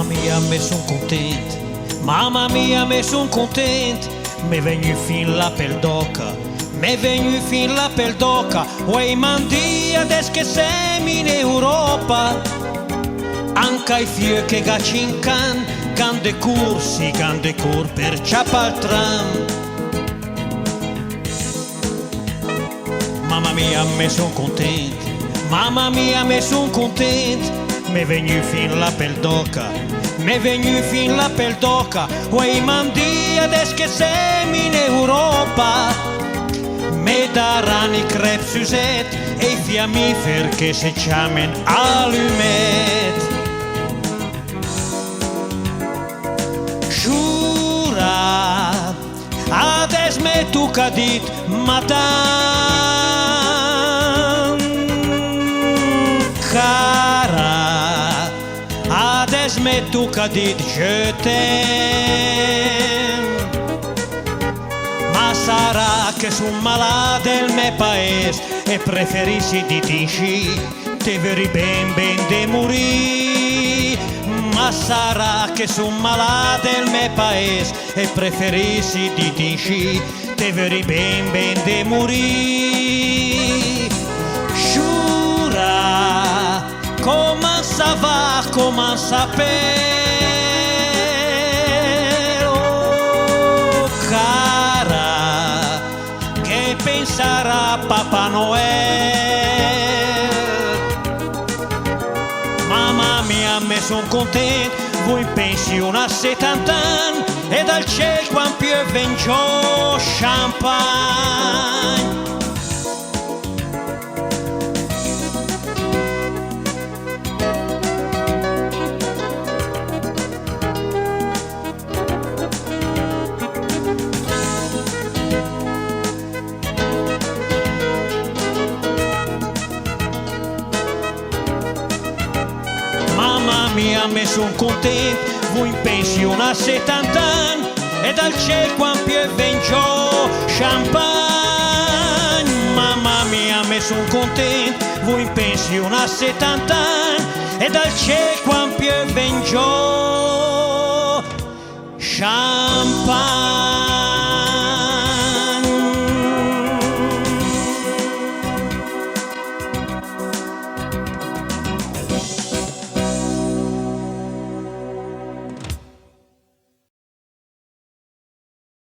mia, me son content, mamma mia, me son content, me venu fin la pel d'oca, me venu fin la pel d'oca, uei mandia des che sem in Europa, anche ai fieu che gacin can de cursi, can de cur per ciapa al tram. Mamma mia, me son content, mamma mia, me son content, me venu fin la pel d'oca, me venu fin la pel d'oca, uei mandia des che sem in Europa, me daran i crep suset e i fiammifer che se chiamen allumet. Giura, ades me tu ca dit madame, cara, ades me tu ca dit je t'aime. Ma sarà che son malade del me paese e preferissi di tinci, te veri ben de morì. Ma sarà che son malade del me paese e preferissi di tinci, te veri ben de morì. Giura, come ça va, come ça per, oh cara, che penserà Papà Noel? Mamma mia, me son content, voi pension a 70 anni e dal cielo quan piove in giù champagne. Mamma mia, me son content, voi in pensione a 70 anni e dal cielo quan piove in giù champagne. Mamma mia, me son content, voi in pensione a 70 anni e dal cielo quan piove in giù champagne.